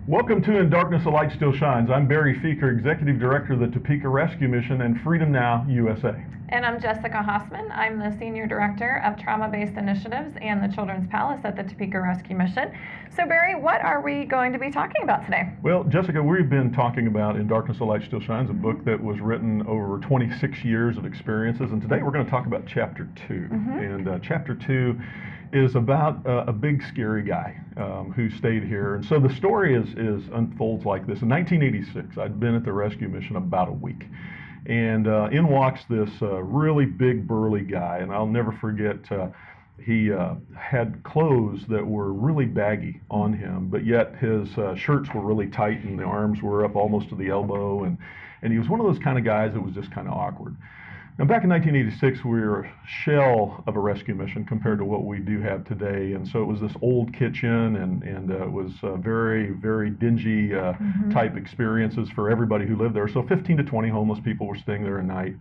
Welcome to In Darkness a Light Still Shines. I'm Barry Feeker, Executive Director of the Topeka Rescue Mission and Freedom Now USA. And I'm Jessica Hossman. I'm the Senior Director of Trauma-Based Initiatives and the Children's Palace at the Topeka Rescue Mission. So Barry, what are we going to be talking about today? Well, Jessica, we've been talking about In Darkness a Light Still Shines, a book that was written over 26 years of experiences, and today we're going to talk about Chapter 2. And Chapter 2 is about a big scary guy who stayed here. And so the story is unfolds like this. In 1986, I'd been at the rescue mission about a week. And in walks this really big burly guy, and I'll never forget, he had clothes that were really baggy on him, but yet his shirts were really tight and the arms were up almost to the elbow, and he was one of those kind of guys that was just kind of awkward. Now, back in 1986, we were a shell of a rescue mission compared to what we do have today. And so it was this old kitchen, and it was very, very dingy type experiences for everybody who lived there. So 15 to 20 homeless people were staying there a night.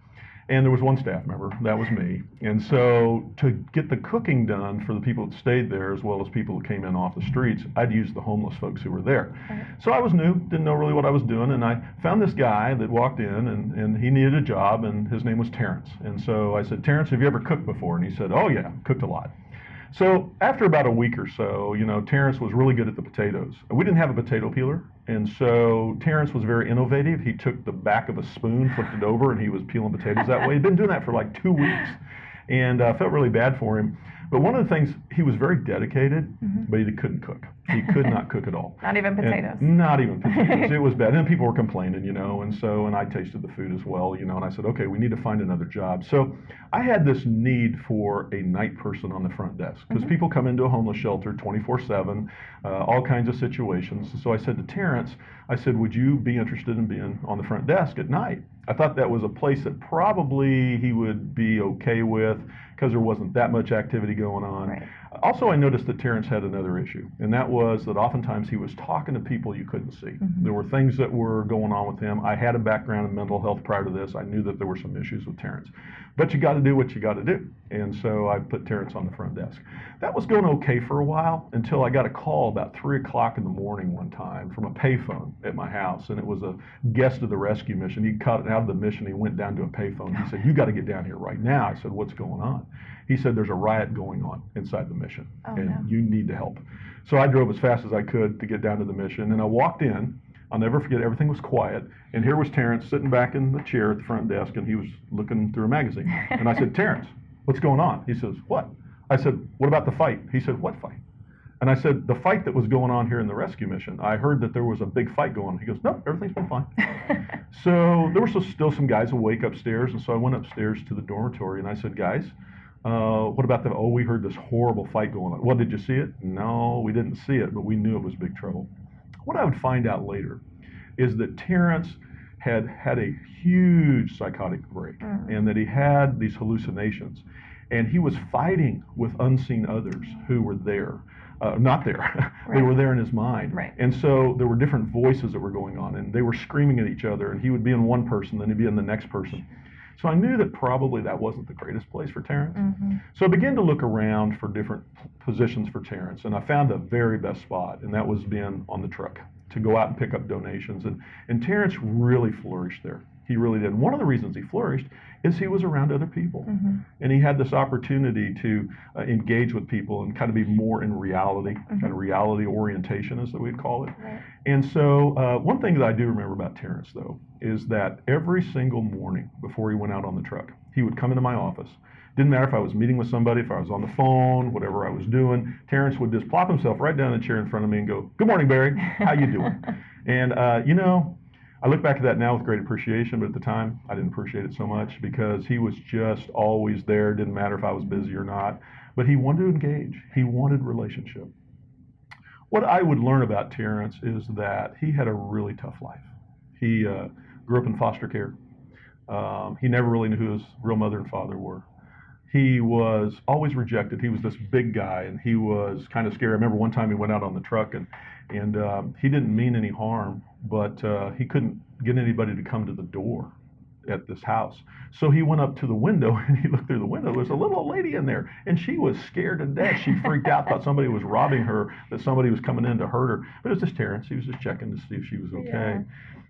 And there was one staff member, that was me. And so to get the cooking done for the people that stayed there, as well as people that came in off the streets, I'd use the homeless folks who were there. So I was new, didn't know really what I was doing, and I found this guy that walked in, and he needed a job, and his name was Terrence. And so I said, "Terrence, have you ever cooked before?" And he said, "Oh yeah, cooked a lot." So after about a week or so, Terrence was really good at the potatoes. We didn't have a potato peeler, and so Terrence was very innovative. He took the back of a spoon, flipped it over, and he was peeling potatoes that way. He'd been doing that for like 2 weeks, and I felt really bad for him. But one of the things, he was very dedicated, but he couldn't cook. He could not cook at all. Not even potatoes. Not even potatoes. It was bad. And people were complaining, and I tasted the food as well, and I said, okay, we need to find another job. So I had this need for a night person on the front desk, because people come into a homeless shelter 24/7, all kinds of situations. So I said to Terrence, I said, would you be interested in being on the front desk at night? I thought that was a place that probably he would be okay with, because there wasn't that much activity going on. Right. Also, I noticed that Terrence had another issue, and that was that oftentimes he was talking to people you couldn't see. There were things that were going on with him. I had a background in mental health prior to this. I knew that there were some issues with Terrence. But you got to do what you got to do. And so I put Terrence on the front desk. That was going okay for a while until I got a call about 3 o'clock in the morning one time from a payphone at my house, and it was a guest of the rescue mission. He cut out of the mission. He went down to a payphone. He said, "You got to get down here right now." I said, "What's going on?" He said, "There's a riot going on inside the mission, and you need to help." So I drove as fast as I could to get down to the mission, and I walked in. I'll never forget, everything was quiet, and here was Terrence sitting back in the chair at the front desk, and he was looking through a magazine. And I said, "Terrence, what's going on?" He says, "What?" I said, "What about the fight?" He said, "What fight?" And I said, "The fight that was going on here in the rescue mission. I heard that there was a big fight going on." He goes, "No, everything's been fine." So there were still some guys awake upstairs, and so I went upstairs to the dormitory, and I said, "Guys, what about we heard this horrible fight going on." "Well, did you see it?" "No, we didn't see it, but we knew it was big trouble." What I would find out later is that Terrence had had a huge psychotic break, and that he had these hallucinations, and he was fighting with unseen others who were there. Not there. They were there in his mind. Right. And so there were different voices that were going on, and they were screaming at each other, and he would be in one person, then he'd be in the next person. So I knew that probably that wasn't the greatest place for Terrence. So I began to look around for different positions for Terrence, and I found the very best spot, and that was being on the truck to go out and pick up donations. And Terrence really flourished there. He really did. And one of the reasons he flourished is he was around other people. And he had this opportunity to engage with people and kind of be more in reality, kind of reality orientation, as we'd call it. Right. And so one thing that I do remember about Terrence, though, is that every single morning before he went out on the truck, he would come into my office. Didn't matter if I was meeting with somebody, if I was on the phone, whatever I was doing, Terrence would just plop himself right down in the chair in front of me and go, "Good morning, Barry. How you doing?" And, I look back at that now with great appreciation, but at the time, I didn't appreciate it so much, because he was just always there. Didn't matter if I was busy or not, but he wanted to engage. He wanted relationship. What I would learn about Terrence is that he had a really tough life. He grew up in foster care. He never really knew who his real mother and father were. He was always rejected. He was this big guy, and he was kind of scary. I remember one time he went out on the truck, and he didn't mean any harm, but he couldn't get anybody to come to the door at this house. So he went up to the window and he looked through the window. There was a little old lady in there, and she was scared to death. She freaked out, thought somebody was robbing her, that somebody was coming in to hurt her. But it was just Terrence. He was just checking to see if she was okay. Yeah.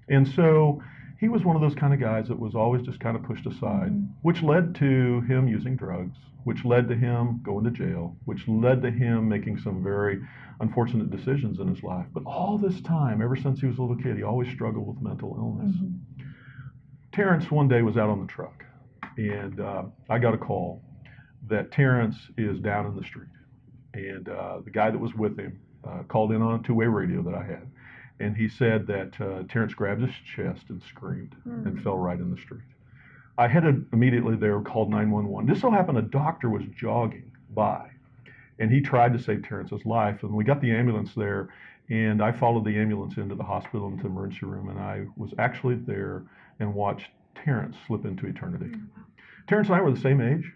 And so he was one of those kind of guys that was always just kind of pushed aside, which led to him using drugs, which led to him going to jail, which led to him making some very unfortunate decisions in his life. But all this time, ever since he was a little kid, he always struggled with mental illness. Terrence one day was out on the truck, and I got a call that Terrence is down in the street. And the guy that was with him called in on a two-way radio that I had. And he said that Terrence grabbed his chest and screamed and fell right in the street. I headed immediately there, called 911. Just so happened a doctor was jogging by, and he tried to save Terrence's life. And we got the ambulance there, and I followed the ambulance into the hospital, into the emergency room, and I was actually there and watched Terrence slip into eternity. Terrence and I were the same age,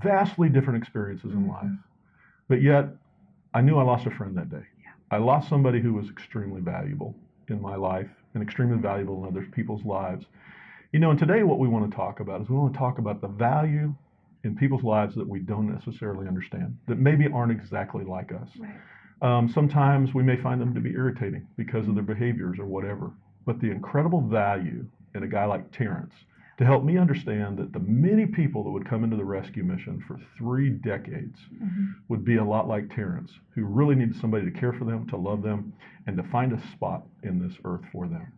vastly different experiences in life, but yet I knew I lost a friend that day. I lost somebody who was extremely valuable in my life and extremely valuable in other people's lives. You know, and today what we want to talk about is we want to talk about the value in people's lives that we don't necessarily understand, that maybe aren't exactly like us. Sometimes we may find them to be irritating because of their behaviors or whatever, but the incredible value in a guy like Terrence to help me understand that the many people that would come into the rescue mission for 3 decades would be a lot like Terrence, who really needed somebody to care for them, to love them, and to find a spot in this earth for them.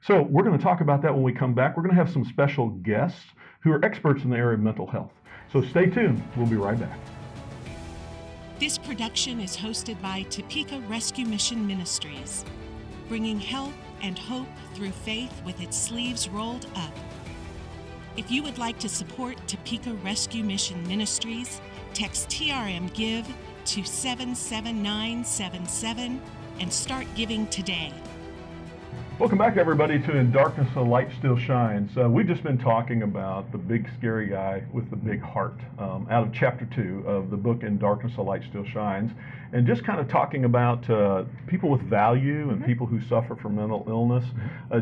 So we're going to talk about that when we come back. We're going to have some special guests who are experts in the area of mental health. So stay tuned. We'll be right back. This production is hosted by Topeka Rescue Mission Ministries, bringing help and hope through faith with its sleeves rolled up. If you would like to support Topeka Rescue Mission Ministries, text TRM Give to 77977 and start giving today. Welcome back, everybody, to In Darkness a Light Still Shines. We've just been talking about the big scary guy with the big heart out of chapter 2 of the book In Darkness a Light Still Shines, and just kind of talking about people with value and people who suffer from mental illness.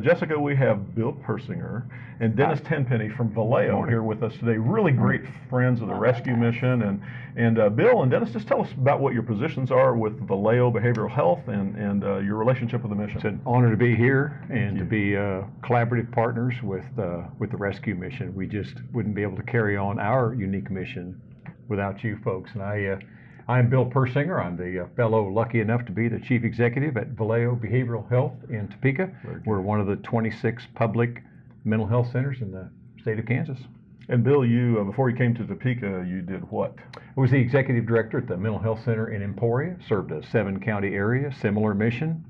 Jessica, we have Bill Persinger and Dennis Tenpenny from Valeo here with us today. Really great friends of the rescue mission. And Bill and Dennis, just tell us about what your positions are with Valeo Behavioral Health and your relationship with the mission. It's an honor to be here and to be collaborative partners with the rescue mission. We just wouldn't be able to carry on our unique mission without you folks. And I'm Bill Persinger. I'm the fellow lucky enough to be the chief executive at Valeo Behavioral Health in Topeka. We're one of the 26 public mental health centers in the state of Kansas. And Bill, you before you came to Topeka, you did what? I was the executive director at the Mental Health Center in Emporia, served a 7-county area, similar mission.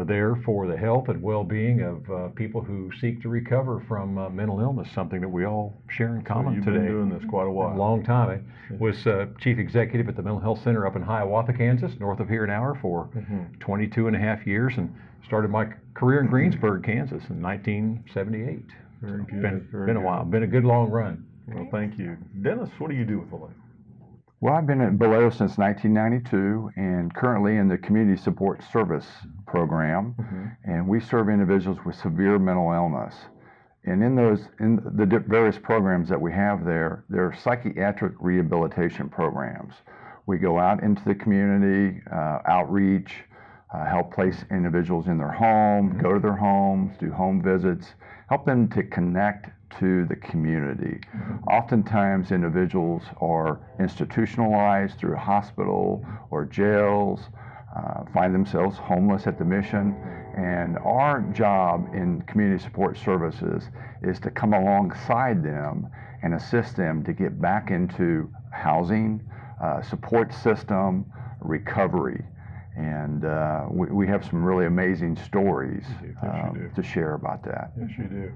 There for the health and well-being of people who seek to recover from mental illness, something that we all share in common you've today. Been doing this quite a while. A long time. I was chief executive at the Mental Health Center up in Hiawatha, Kansas, north of here an hour for 22 and a half years, and started my career in Greensburg, Kansas in 1978. Very good. Been a while. Been a good long run. Well, thank you. Dennis, what do you do with Valeo? Well, I've been at Valeo since 1992 and currently in the Community Support Service program, and we serve individuals with severe mental illness. And in the various programs that we have there are psychiatric rehabilitation programs. We go out into the community, outreach, help place individuals in their home, go to their homes, do home visits, help them to connect to the community. Oftentimes individuals are institutionalized through a hospital or jails, find themselves homeless at the mission, and our job in community support services is to come alongside them and assist them to get back into housing, support system, recovery. And we have some really amazing stories to share about that. Yes, you do.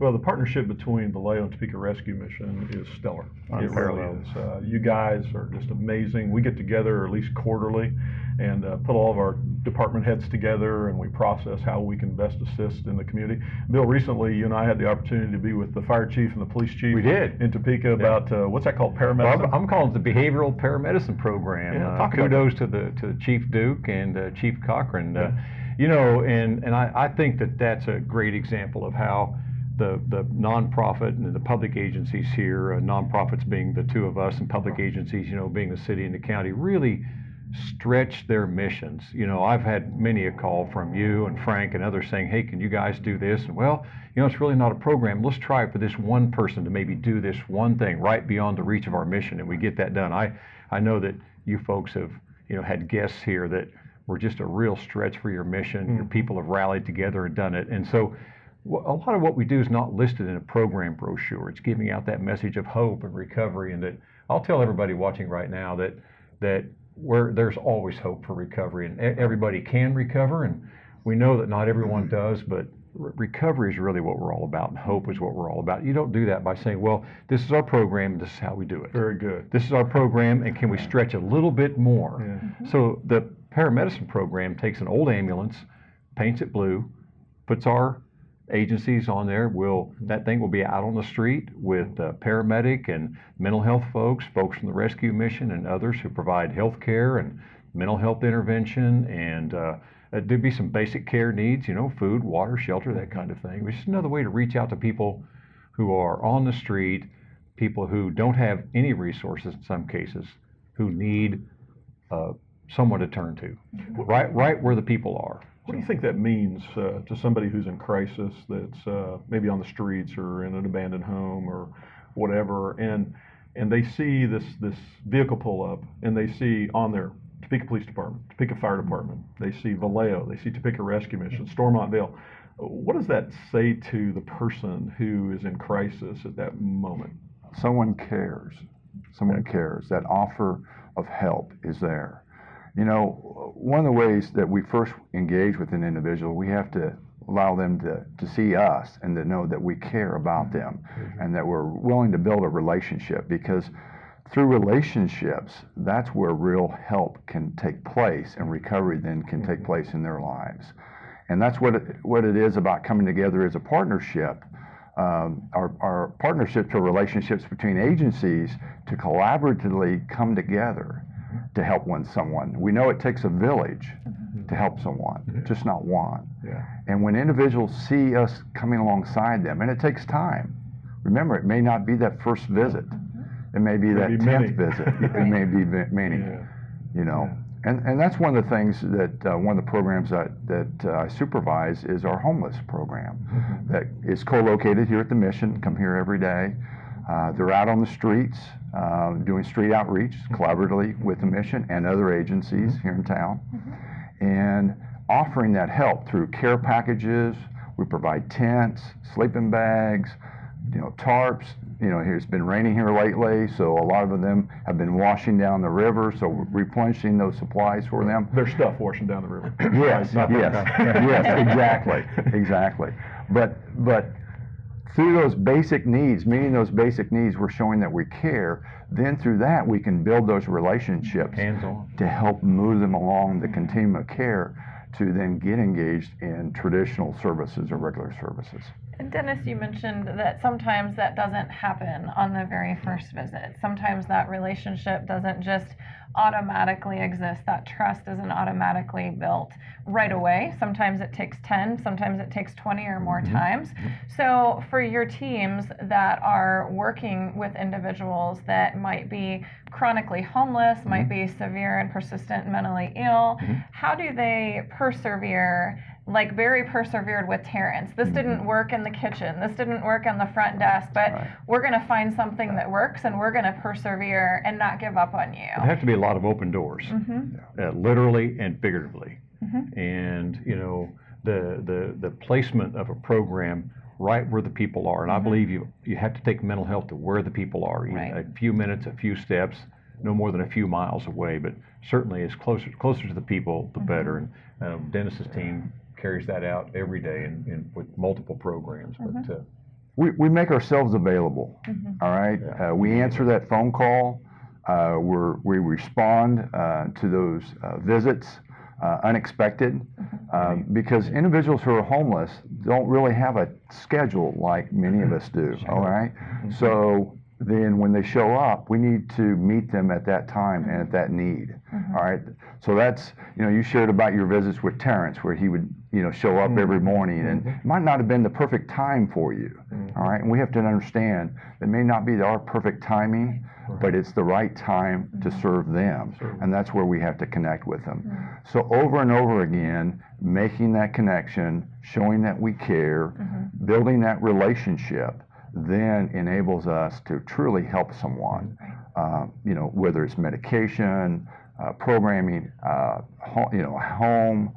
Well, the partnership between Valeo and Topeka Rescue Mission is stellar. It really is. You guys are just amazing. We get together at least quarterly and put all of our department heads together, and we process how we can best assist in the community. Bill, recently you and I had the opportunity to be with the fire chief and the police chief. We did. In Topeka about, what's that called, paramedicine? Well, I'm calling it the Behavioral Paramedicine Program. Kudos to Chief Duke and Chief Cochran. You know, and I think that's a great example of how the nonprofit and the public agencies here, nonprofits being the two of us, and public agencies, being the city and the county, really stretch their missions. I've had many a call from you and Frank and others saying, hey, can you guys do this? And well, it's really not a program. Let's try it for this one person to maybe do this one thing right beyond the reach of our mission, and we get that done. I know that you folks have, had guests here that were just a real stretch for your mission. Your people have rallied together and done it. And so a lot of what we do is not listed in a program brochure. It's giving out that message of hope and recovery, and that I'll tell everybody watching right now that there's always hope for recovery, and everybody can recover, and we know that not everyone does, but recovery is really what we're all about, and hope is what we're all about. You don't do that by saying, well, this is our program, and this is how we do it. Very good. This is our program, and can we stretch a little bit more? Yeah. So the paramedicine program takes an old ambulance, paints it blue, puts our agencies on there. That thing will be out on the street with paramedic and mental health folks from the rescue mission, and others who provide health care and mental health intervention, and there'd be some basic care needs, food, water, shelter, that kind of thing. It's just another way to reach out to people who are on the street, people who don't have any resources in some cases, who need someone to turn to, right where the people are. What do you think that means to somebody who's in crisis, that's maybe on the streets or in an abandoned home or whatever, and they see this vehicle pull up, and they see on there Topeka Police Department, Topeka Fire Department, they see Valeo, they see Topeka Rescue Mission, Stormontville. What does that say to the person who is in crisis at that moment? Someone cares. Someone cares. That offer of help is there. One of the ways that we first engage with an individual, we have to allow them to see us and to know that we care about them, and that we're willing to build a relationship, because through relationships, that's where real help can take place, and recovery then can take place in their lives. And that's what it is about coming together as a partnership. Our partnerships are relationships between agencies to collaboratively come together to help someone. We know it takes a village to help someone, just not one. Yeah. And when individuals see us coming alongside them, and it takes time. Remember, it may not be that first visit. It may be that 10th visit. It may be many. Yeah. And that's one of the things that one of the programs that I supervise is our homeless program, that is co-located here at the mission. Come here every day. They're out on the streets doing street outreach collaboratively with the mission and other agencies here in town, and offering that help through care packages. We provide tents, sleeping bags, tarps. It's been raining here lately, so a lot of them have been washing down the river, so we're replenishing those supplies for them. Their stuff washing down the river. Yes, exactly. But through those basic needs, meeting those basic needs, we're showing that we care. Then through that, we can build those relationships to help move them along the continuum of care to then get engaged in traditional services or regular services. And Dennis, you mentioned that sometimes that doesn't happen on the very first visit. Sometimes that relationship doesn't just automatically exist. That trust isn't automatically built right away. Sometimes it takes 10, sometimes it takes 20 or more times. So for your teams that are working with individuals that might be chronically homeless, might be severe and persistent mentally ill, how do they persevere, like Barry persevered with Terrence? This didn't work in the kitchen, this didn't work on the front desk, but we're going to find something that works, and we're going to persevere and not give up on you. There have to be a lot of open doors, literally and figuratively. And the placement of a program right where the people are, and I believe you have to take mental health to where the people are, a few minutes, a few steps, no more than a few miles away, but certainly as closer to the people, the better. And Dennis's team carries that out every day with multiple programs. But we make ourselves available. All right, we answer that phone call. We respond to those visits unexpected, because individuals who are homeless don't really have a schedule like many of us do. All right, so then when they show up, we need to meet them at that time and at that need. All right. So that's, you shared about your visits with Terrence, where he would, show up every morning, and it might not have been the perfect time for you. All right. And we have to understand it may not be our perfect timing, but it's the right time to serve them. And that's where we have to connect with them. So over and over again, making that connection, showing that we care, building that relationship, then enables us to truly help someone, whether it's medication, programming, home,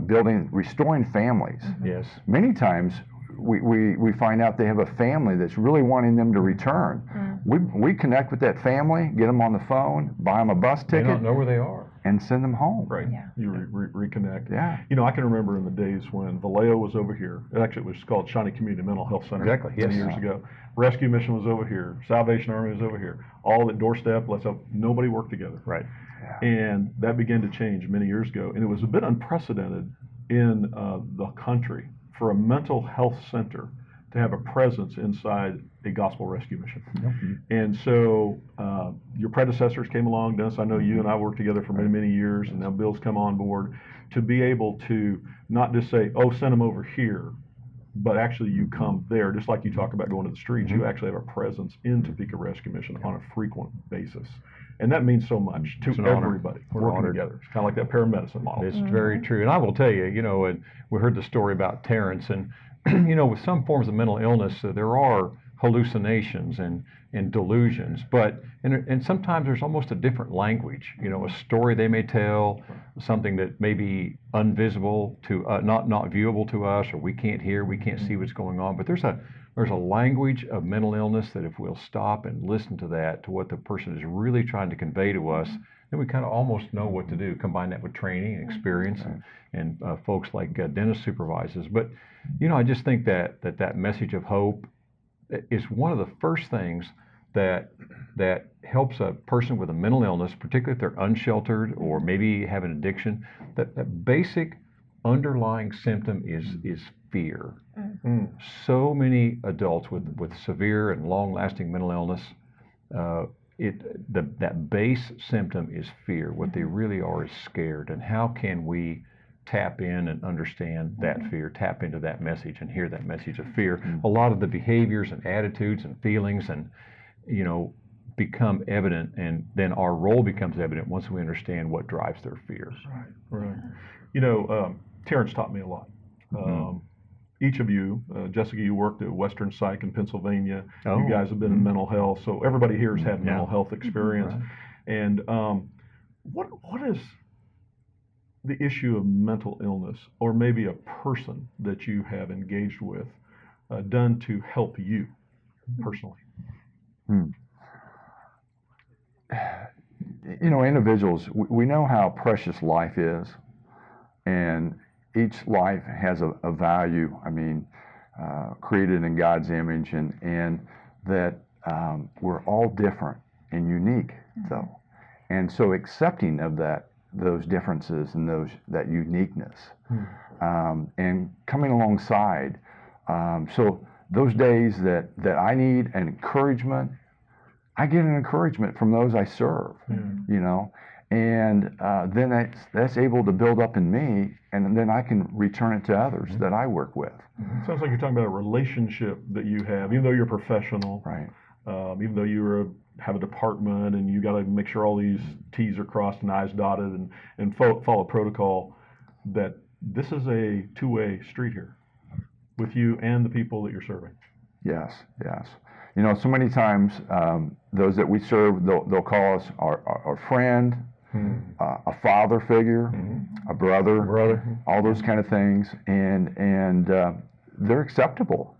building, restoring families. Yes. Many times we find out they have a family that's really wanting them to return. We connect with that family, get them on the phone, buy them a bus ticket. They don't know where they are. And send them home. Right. Yeah. You reconnect. Yeah. I can remember in the days when Valeo was over here. Actually, it was called Shawnee Community Mental Health Center. Exactly. Many Yes. years ago. Rescue Mission was over here. Salvation Army was over here. All at doorstep. Nobody worked together. Right. Yeah. And that began to change many years ago. And it was a bit unprecedented in the country for a mental health center to have a presence inside a gospel rescue mission. And so your predecessors came along, Dennis, I know you and I worked together for many, many years, and now Bill's come on board to be able to not just say, oh, send them over here, but actually you come there, just like you talk about going to the streets, you actually have a presence in Topeka Rescue Mission on a frequent basis. And that means so much to everybody working together. It's kind of like that paramedicine model. It's very true. And I will tell you, and we heard the story about Terrence, and with some forms of mental illness, there are hallucinations and delusions, but and sometimes there's almost a different language. A story they may tell, something that may be invisible to not viewable to us, or we can't hear, we can't see what's going on. But there's a language of mental illness that if we'll stop and listen to that, to what the person is really trying to convey to us, then we kind of almost know what to do. Combine that with training and experience and folks like Dennis supervises. But I just think that message of hope is one of the first things that helps a person with a mental illness, particularly if they're unsheltered or maybe have an addiction. That basic underlying symptom is fear. So many adults with severe and long-lasting mental illness, that base symptom is fear. What they really are is scared. And how can we tap in and understand that fear, tap into that message and hear that message of fear? A lot of the behaviors and attitudes and feelings and become evident, and then our role becomes evident once we understand what drives their fears. Right. Terrence taught me a lot. Each of you, Jessica, you worked at Western Psych in Pennsylvania. You guys have been in mental health, so everybody here has had mental health experience. And what is the issue of mental illness, or maybe a person that you have engaged with, done to help you personally? Individuals, we know how precious life is, and each life has a value. Created in God's image, and that we're all different and unique, though. And so accepting of those differences and that uniqueness, and coming alongside. So those days that I need an encouragement, I get an encouragement from those I serve, and then that's able to build up in me, and then I can return it to others that I work with. Sounds like you're talking about a relationship that you have, even though you're a professional, right? Even though have a department and you got to make sure all these T's are crossed and I's dotted and follow protocol, that this is a two-way street here with you and the people that you're serving. Yes. So many times those that we serve, they'll call us our friend, a father figure, a brother, all those kind of things, and they're acceptable.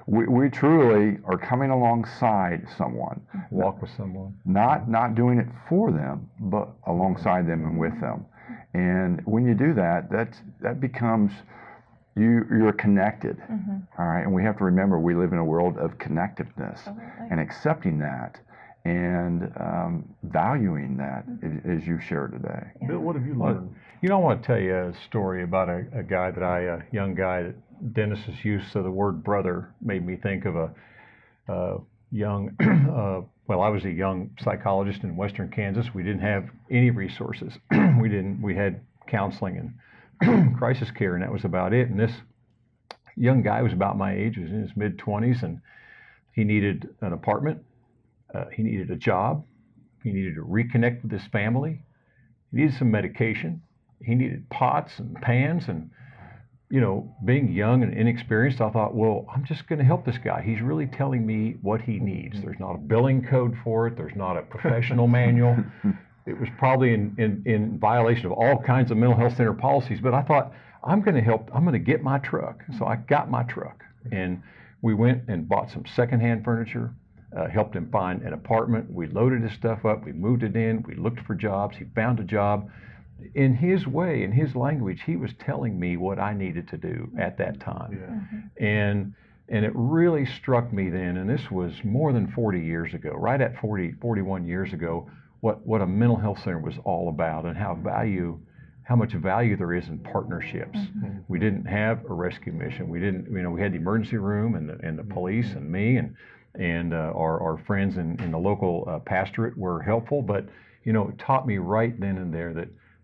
We truly are coming alongside someone. Walk with someone. Not doing it for them, but alongside them and with them. And when you do that, that becomes you're connected. All right, and we have to remember we live in a world of connectiveness, and accepting that and valuing that as you share today. Bill, what have you learned? I want to tell you a story about a guy a young guy that Dennis's use of the word brother made me think of young, well, I was a young psychologist in Western Kansas. We didn't have any resources. We had counseling and crisis care, and that was about it. And this young guy was about my age, was in his mid-20s, and he needed an apartment. He needed a job. He needed to reconnect with his family. He needed some medication. He needed pots and pans. And, you know, being young and inexperienced, I thought, well, I'm just going to help this guy. He's really telling me what he needs. There's not a billing code for it. There's not a professional manual. It was probably in violation of all kinds of mental health center policies. But I thought, I'm going to help. I'm going to get my truck. So I got my truck. And we went and bought some secondhand furniture. Helped him find an apartment. We loaded his stuff up. We moved it in. We looked for jobs. He found a job. In his way, in his language, he was telling me what I needed to do at that time. Yeah. And it really struck me then, and this was more than 40 years ago, right at 41 years ago, what a mental health center was all about, and how much value there is in partnerships. We didn't have a rescue mission. We didn't, you know, we had the emergency room and the police and me and our friends in the local pastorate were helpful, but you know, it taught me right then and there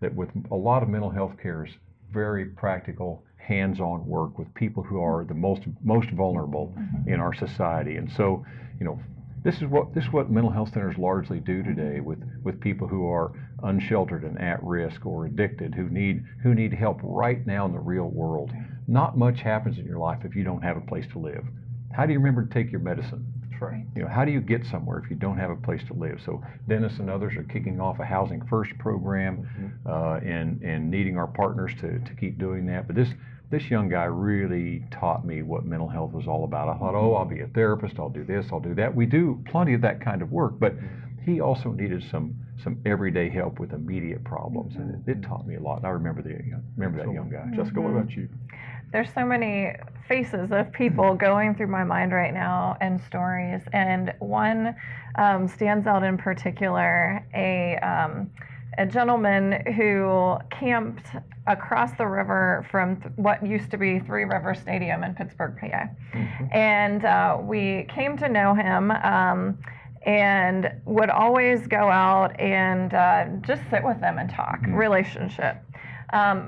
that with a lot of mental health care is very practical, hands-on work with people who are the most vulnerable in our society. And so, you know, this is what mental health centers largely do today with people who are unsheltered and at risk or addicted, who need help right now in the real world. Not much happens in your life if you don't have a place to live. How do you remember to take your medicine? Right. You know, how do you get somewhere if you don't have a place to live? So Dennis and others are kicking off a Housing First program and needing our partners to keep doing that. But this young guy really taught me what mental health was all about. I thought, oh, I'll be a therapist, I'll do this, I'll do that. We do plenty of that kind of work, but he also needed some everyday help with immediate problems, and it taught me a lot. And I remember that young guy. Jessica, what about you? There's so many faces of people going through my mind right now and stories, and one stands out in particular, a gentleman who camped across the river from what used to be Three River Stadium in Pittsburgh, PA. And we came to know him and would always go out and just sit with them and talk, relationship.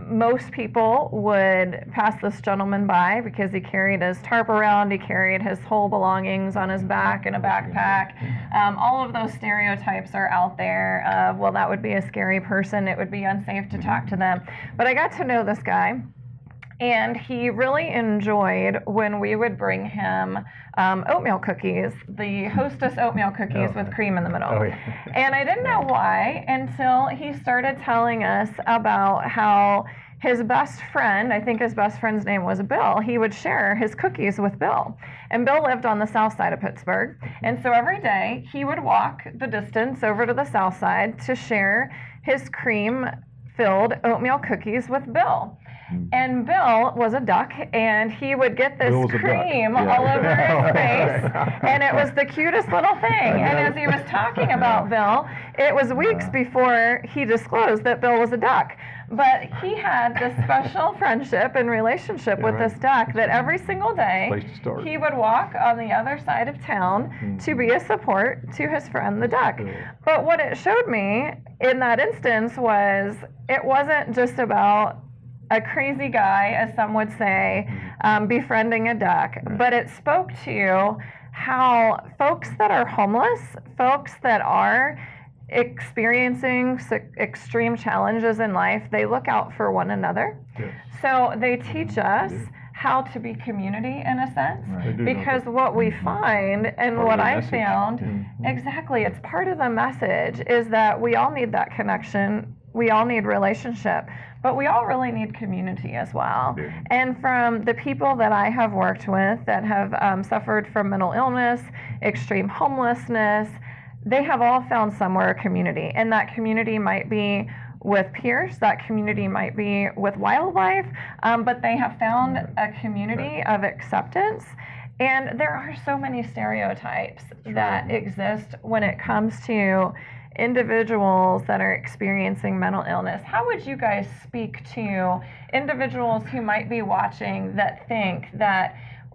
Most people would pass this gentleman by because he carried his tarp around, he carried his whole belongings on his back in a backpack. All of those stereotypes are out there of, well, that would be a scary person, it would be unsafe to talk to them. But I got to know this guy, and he really enjoyed when we would bring him oatmeal cookies, the Hostess oatmeal cookies with cream in the middle. And I didn't know why until he started telling us about how his best friend, I think his best friend's name was Bill, he would share his cookies with Bill. And Bill lived on the south side of Pittsburgh. And so every day he would walk the distance over to the south side to share his cream-filled oatmeal cookies with Bill. And Bill was a duck, and he would get this cream all over his face, and it was the cutest little thing. And as he was talking about Bill, it was weeks before he disclosed that Bill was a duck. But he had this special friendship and relationship with this duck that every single day he would walk on the other side of town to be a support to his friend the duck. But what it showed me in that instance was it wasn't just about a crazy guy, as some would say, befriending a duck, but it spoke to how folks that are homeless, folks that are experiencing extreme challenges in life, they look out for one another. So they teach us how to be community in a sense, because what we find and what I found, exactly, it's part of the message, is that we all need that connection, we all need relationship, but we all really need community as well. And from the people that I have worked with that have suffered from mental illness, extreme homelessness, they have all found somewhere a community. And that community might be with peers, that community might be with wildlife, but they have found a community of acceptance. And there are so many stereotypes that exist when it comes to individuals that are experiencing mental illness. How would you guys speak to individuals who might be watching that think that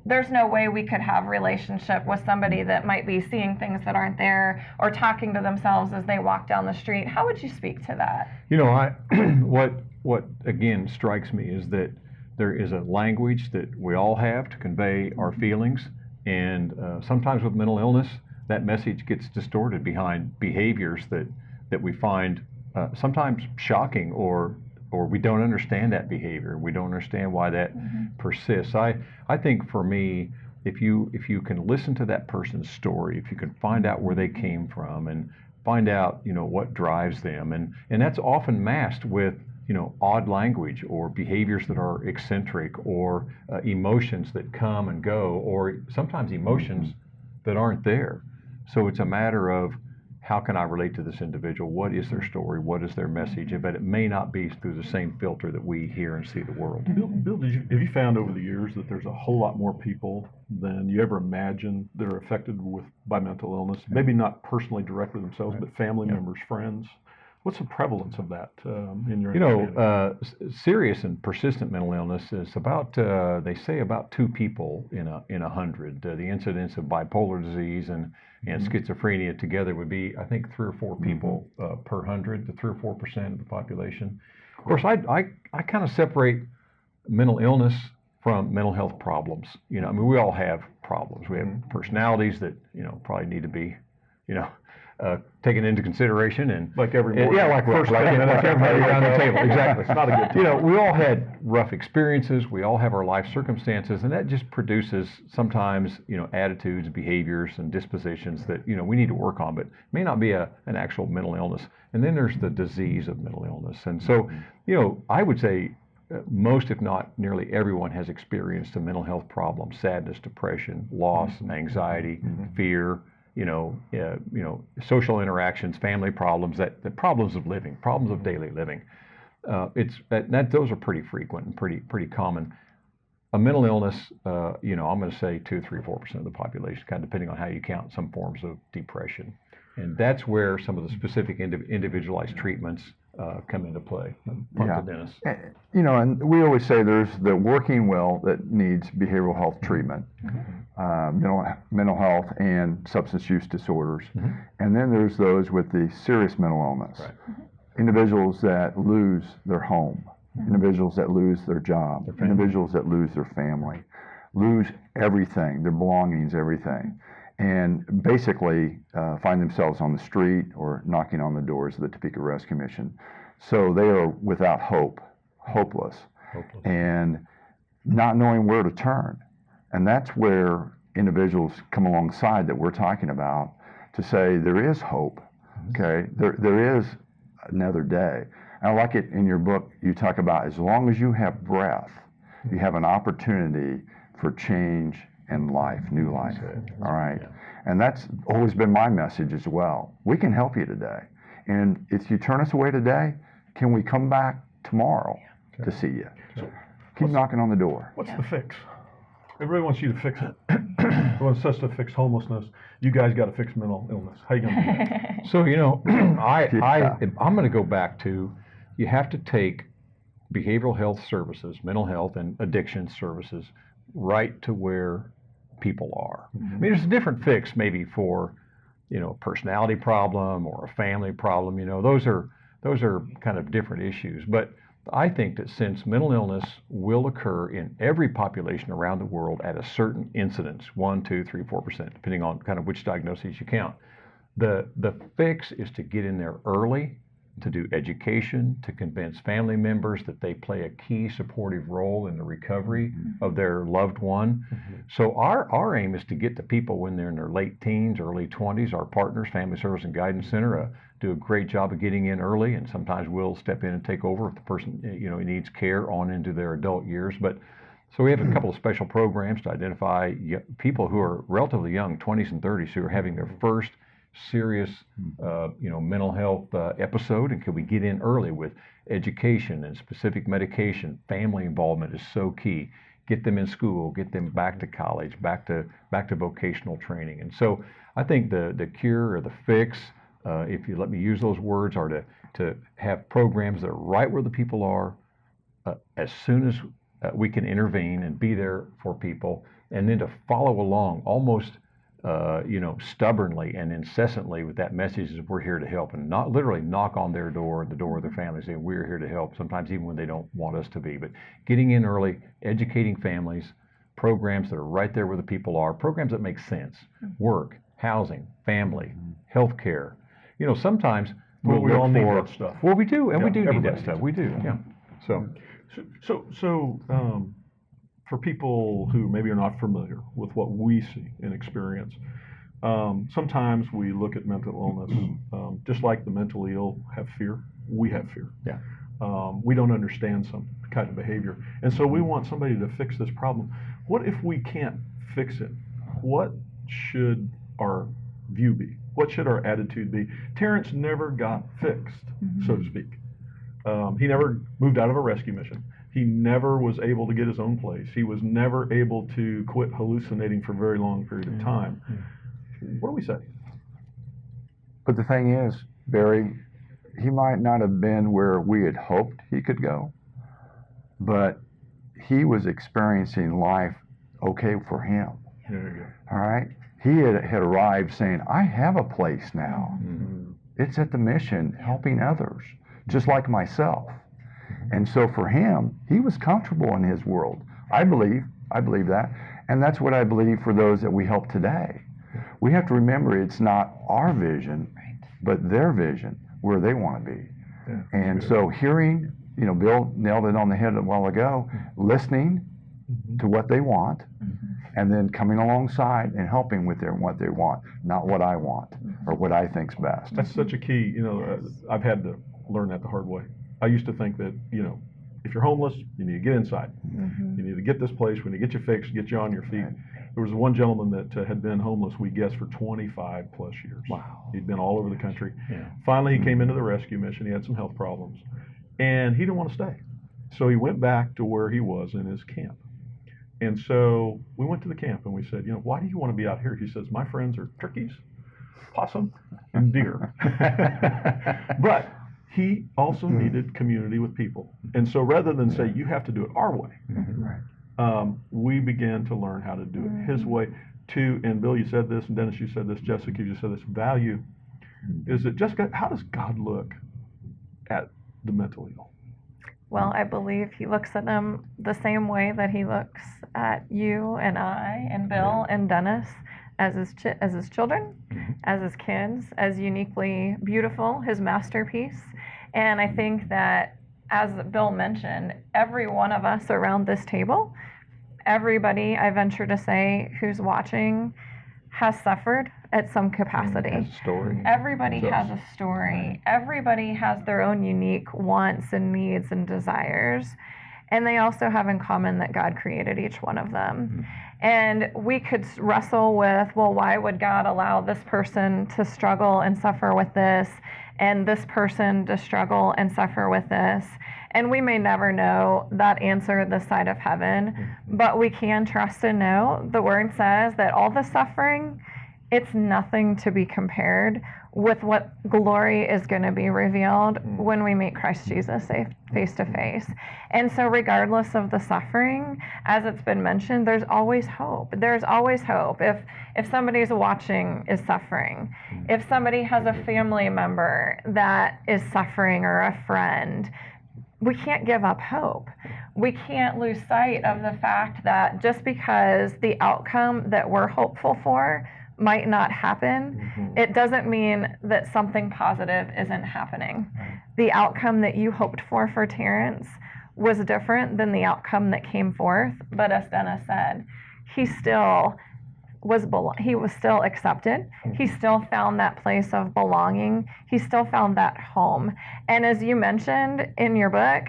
there's no way we could have relationship with somebody that might be seeing things that aren't there or talking to themselves as they walk down the street. How would you speak to that? You know, what again strikes me is that there is a language that we all have to convey our feelings, and sometimes with mental illness, that message gets distorted behind behaviors that we find sometimes shocking, or we don't understand that behavior. We don't understand why that persists. I think for me, if you can listen to that person's story, if you can find out where they came from and find out, you know, what drives them, and that's often masked with, you know, odd language or behaviors that are eccentric, or emotions that come and go, or sometimes emotions that aren't there. So it's a matter of, how can I relate to this individual? What is their story? What is their message? But it may not be through the same filter that we hear and see the world. Bill, have you found over the years that there's a whole lot more people than you ever imagined that are affected by mental illness? Maybe not personally directly themselves, but family members, friends. What's the prevalence of that in your understanding? Serious and persistent mental illness is about, they say about 2 people in 100. The incidence of bipolar disease and schizophrenia together would be, I think, 3 or 4 people per 100, to 3 or 4% of the population. Of course, I kind of separate mental illness from mental health problems. You know, I mean, we all have problems. We have personalities that, you know, probably need to be, you know, taken into consideration, and like every morning. Yeah, like everybody around the table. Exactly. It's not a good time. You know, we all had rough experiences. We all have our life circumstances, and that just produces sometimes, you know, attitudes, behaviors, and dispositions that, you know, we need to work on, but may not be an actual mental illness. And then there's the disease of mental illness. And so, you know, I would say most, if not nearly everyone, has experienced a mental health problem: sadness, depression, loss, anxiety, fear. You know, social interactions, family problems, the problems of living, problems of daily living. Those are pretty frequent and pretty common. A mental illness, you know, I'm going to say 2, 3, 4% of the population, kind of depending on how you count, some forms of depression, and that's where some of the specific individualized treatments come into play. Dennis. You know, and we always say there's the working well that needs behavioral health treatment, mental health and substance use disorders, and then there's those with the serious mental illness. Right. Individuals that lose their home, individuals that lose their job, individuals that lose their family, lose everything, their belongings, everything, and basically find themselves on the street or knocking on the doors of the Topeka Rescue Mission. So they are without hope, hopeless, and not knowing where to turn. And that's where individuals come alongside that we're talking about to say there is hope, okay? There is another day. And I like it in your book, you talk about as long as you have breath, you have an opportunity for change in life, new life, all right? And that's always been my message as well. We can help you today. And if you turn us away today, can we come back tomorrow to see you? Keep knocking on the door. What's the fix? Everybody wants you to fix it. Everyone wants us to fix homelessness. You guys got to fix mental illness. How you going to do that? So, you know, I'm going to go back to, you have to take behavioral health services, mental health and addiction services, right to where people are. I mean, there's a different fix maybe for, you know, a personality problem or a family problem. You know, those are kind of different issues. But I think that since mental illness will occur in every population around the world at a certain incidence, 1, 2, 3, 4%, depending on kind of which diagnoses you count, the fix is to get in there early, to do education, to convince family members that they play a key supportive role in the recovery of their loved one. So our aim is to get the people when they're in their late teens, early 20s. Our partners, Family Service and Guidance Center, do a great job of getting in early, and sometimes we'll step in and take over if the person, you know, needs care on into their adult years. But so we have a couple of special programs to identify people who are relatively young, 20s and 30s, who are having their first serious, you know, mental health episode, and can we get in early with education and specific medication? Family involvement is so key. Get them in school, get them back to college, back to vocational training. And so I think the cure or the fix, if you let me use those words, are to have programs that are right where the people are, as soon as we can intervene and be there for people, and then to follow along almost stubbornly and incessantly with that message that we're here to help, and not literally knock on their door, the door of their family, saying we're here to help, sometimes even when they don't want us to be. But getting in early, educating families, programs that are right there where the people are, programs that make sense, work, housing, family, health care. Sometimes Well, we all need for, that stuff. Well, we do, and we Yeah, do need everybody that stuff. needs We it. do, yeah. So, for people who maybe are not familiar with what we see and experience, sometimes we look at mental illness, just like the mentally ill have fear, we have fear. Yeah. We don't understand some kind of behavior. And so we want somebody to fix this problem. What if we can't fix it? What should our view be? What should our attitude be? Terrence never got fixed, so to speak. He never moved out of a rescue mission. He never was able to get his own place. He was never able to quit hallucinating for a very long period of time. What do we say? But the thing is, Barry, he might not have been where we had hoped he could go, but he was experiencing life okay for him. There you go. All right? He had arrived saying, I have a place now. It's at the mission helping others, just like myself. And so for him, he was comfortable in his world. I believe that. And that's what I believe for those that we help today. We have to remember it's not our vision, but their vision, where they want to be. Yeah, and so hearing, Bill nailed it on the head a while ago, listening to what they want, and then coming alongside and helping with what they want, not what I want or what I think's best. That's such a key. I've had to learn that the hard way. I used to think that, if you're homeless, you need to get inside. You need to get this place. We need to get you fixed, get you on your feet. There was one gentleman that had been homeless, we guessed, for 25 plus years. Wow. He'd been all over the country. Yeah. Finally, he came into the rescue mission. He had some health problems, and he didn't want to stay. So he went back to where he was in his camp. And so we went to the camp and we said, why do you want to be out here? He says, my friends are turkeys, possum, and deer. But he also needed community with people. And so rather than say, you have to do it our way, we began to learn how to do it his way too. And Bill, you said this, and Dennis, you said this, Jessica, you said this, value. Is it Jessica, how does God look at the mentally ill? Well, I believe he looks at them the same way that he looks at you and I and Bill and Dennis as his children, as his kids, as uniquely beautiful, his masterpiece. And I think that, as Bill mentioned, every one of us around this table, everybody, I venture to say, who's watching, has suffered at some capacity. Has a story. Everybody has a story. Everybody has their own unique wants and needs and desires. And they also have in common that God created each one of them. And we could wrestle with, well, why would God allow this person to struggle and suffer with this, and this person to struggle and suffer with this? And we may never know that answer this side of heaven, but we can trust and know the Word says that all the suffering, it's nothing to be compared with what glory is going to be revealed when we meet Christ Jesus face to face. And so regardless of the suffering, as it's been mentioned, there's always hope. There's always hope. If somebody's watching is suffering, if somebody has a family member that is suffering or a friend, we can't give up hope. We can't lose sight of the fact that just because the outcome that we're hopeful for might not happen, it doesn't mean that something positive isn't happening. The outcome that you hoped for Terrence was different than the outcome that came forth, but as Dennis said, he was still accepted. He still found that place of belonging. He still found that home. And as you mentioned in your book,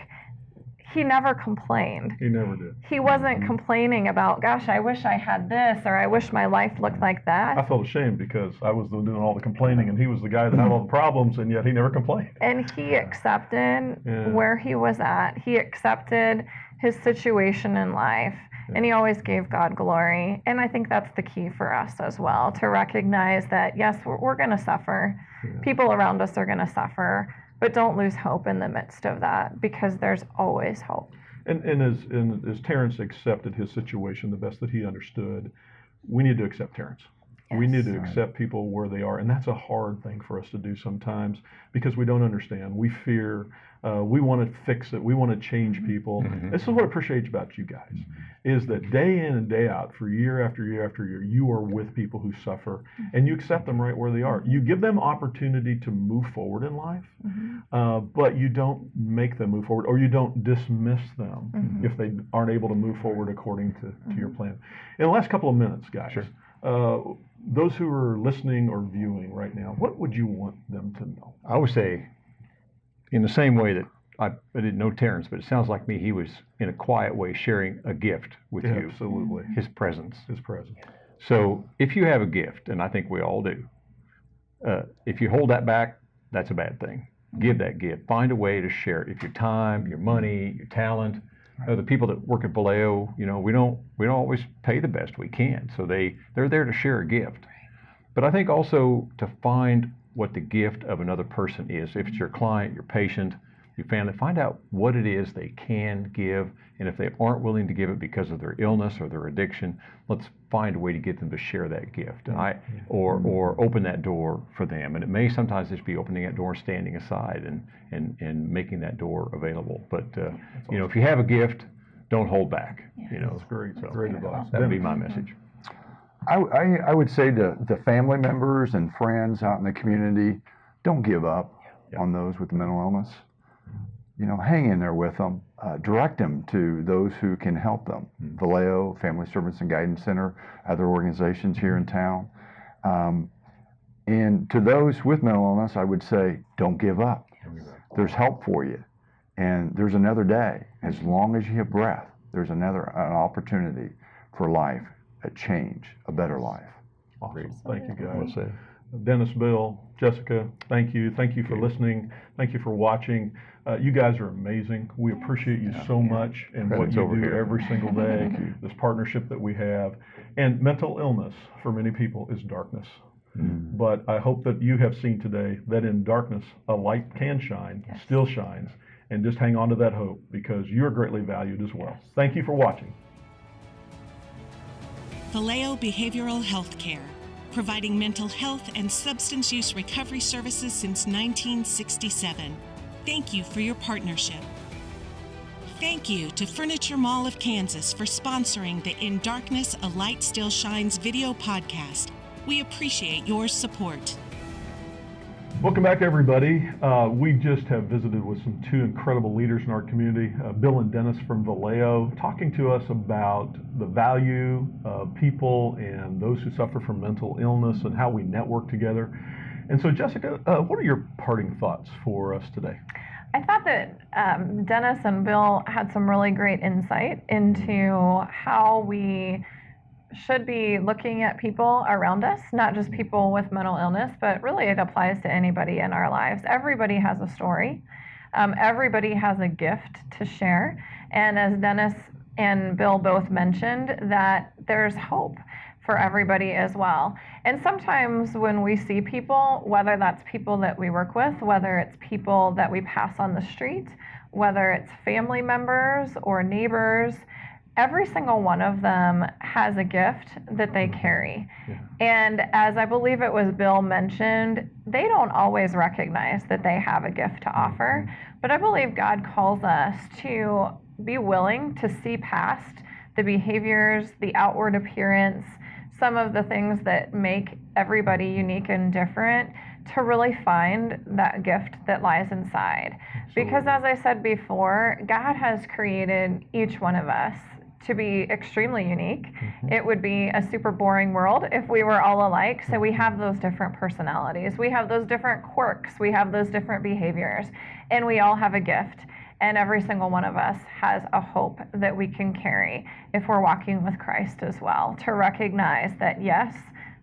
he never complained. He never did. He wasn't complaining about, gosh, I wish I had this, or I wish my life looked like that. I felt ashamed because I was doing all the complaining, and he was the guy that had all the problems, and yet he never complained. And he accepted where he was at. He accepted his situation in life. And he always gave God glory. And I think that's the key for us as well, to recognize that, yes, we're going to suffer. People around us are going to suffer, but don't lose hope in the midst of that, because there's always hope. And as Terrence accepted his situation the best that he understood, we need to accept Terrence. We need to accept people where they are, and that's a hard thing for us to do sometimes because we don't understand. We fear. We want to fix it. We want to change people. This is what I appreciate about you guys, is that day in and day out, for year after year after year, you are with people who suffer, and you accept them right where they are. You give them opportunity to move forward in life, but you don't make them move forward, or you don't dismiss them if they aren't able to move forward according to your plan. In the last couple of minutes, guys, those who are listening or viewing right now, what would you want them to know? I would say, in the same way that I didn't know Terrence, but it sounds like me, he was in a quiet way sharing a gift with you. Absolutely. His presence. His presence. So if you have a gift, and I think we all do, if you hold that back, that's a bad thing. Give that gift. Find a way to share it. If your time, your money, your talent. The people that work at Valeo, we don't always pay the best we can, so they're there to share a gift. But I think also to find what the gift of another person is. If it's your client, your patient, your family, find out what it is they can give, and if they aren't willing to give it because of their illness or their addiction, let's find a way to get them to share that gift, or open that door for them. And it may sometimes just be opening that door, standing aside, and making that door available. But awesome. If you have a gift, don't hold back. That's great. So, great advice. That would be my message. I would say to the family members and friends out in the community, don't give up on those with mental illness. Hang in there with them. Direct them to those who can help them. Valeo, Family Service and Guidance Center, other organizations here in town. And to those with mental illness, I would say, don't give up. There's help for you. And there's another day. As long as you have breath, there's an opportunity for life, a change, a better life. Awesome. Thank you, guys. Well said. Dennis, Bill, Jessica, thank you. Thank you for listening. Thank you for watching. You guys are amazing. We appreciate you so much and what you do every single day, this partnership that we have. And mental illness, for many people, is darkness. But I hope that you have seen today that in darkness, a light can shine, still shines. And just hang on to that hope, because you're greatly valued as well. Thank you for watching. Valeo Behavioral Health Care, providing mental health and substance use recovery services since 1967. Thank you for your partnership. Thank you to Furniture Mall of Kansas for sponsoring the In Darkness, A Light Still Shines video podcast. We appreciate your support. Welcome back, everybody. We just have visited with two incredible leaders in our community, Bill and Dennis from Valeo, talking to us about the value of people and those who suffer from mental illness and how we network together. And so, Jessica, what are your parting thoughts for us today? I thought that Dennis and Bill had some really great insight into how we should be looking at people around us, not just people with mental illness, but really it applies to anybody in our lives. Everybody has a story. Everybody has a gift to share. And as Dennis and Bill both mentioned, that there's hope for everybody as well. And sometimes when we see people, whether that's people that we work with, whether it's people that we pass on the street, whether it's family members or neighbors, every single one of them has a gift that they carry. And as I believe it was Bill mentioned, they don't always recognize that they have a gift to offer. But I believe God calls us to be willing to see past the behaviors, the outward appearance, some of the things that make everybody unique and different, to really find that gift that lies inside. Because as I said before, God has created each one of us to be extremely unique. It would be a super boring world if we were all alike. So we have those different personalities. We have those different quirks. We have those different behaviors. And we all have a gift. And every single one of us has a hope that we can carry if we're walking with Christ as well. To recognize that, yes,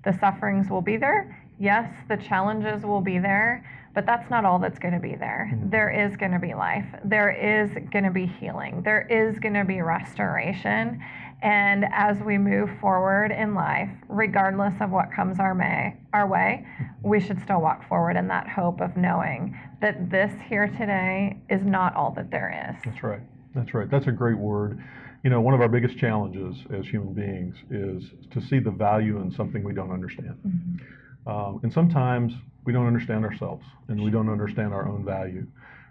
the sufferings will be there. Yes, the challenges will be there. But that's not all that's going to be there. There is going to be life. There is going to be healing. There is going to be restoration. And as we move forward in life, regardless of what comes our way, we should still walk forward in that hope of knowing that this here today is not all that there is. That's right. That's right. That's a great word. You know, one of our biggest challenges as human beings is to see the value in something we don't understand. And sometimes we don't understand ourselves and we don't understand our own value.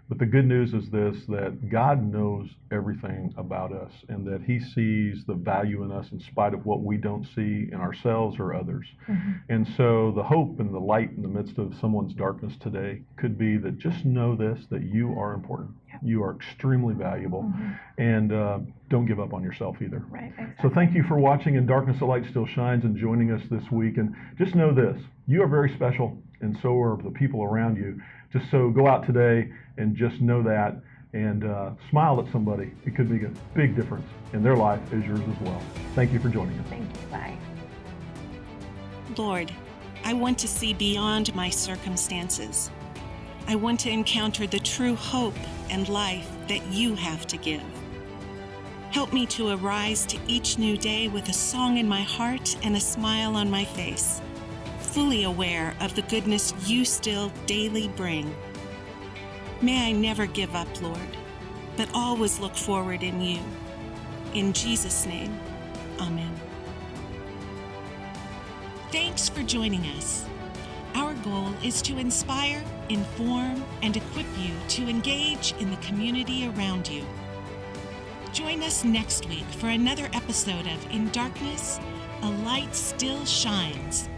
But the good news is this, that God knows everything about us and that he sees the value in us in spite of what we don't see in ourselves or others. And so the hope and the light in the midst of someone's darkness today could be that just know this, that you are important. You are extremely valuable, and don't give up on yourself either. Right, exactly. So thank you for watching In Darkness the Light Still Shines and joining us this week. And just know this, you are very special, and so are the people around you. Just so go out today and just know that, and smile at somebody. It could make a big difference in their life as yours as well. Thank you for joining us. Thank you. Bye. Lord, I want to see beyond my circumstances. I want to encounter the true hope and life that you have to give. Help me to arise to each new day with a song in my heart and a smile on my face, fully aware of the goodness you still daily bring. May I never give up, Lord, but always look forward in you. In Jesus' name, amen. Thanks for joining us. Our goal is to inspire, inform, and equip you to engage in the community around you. Join us next week for another episode of In Darkness, a Light Still Shines.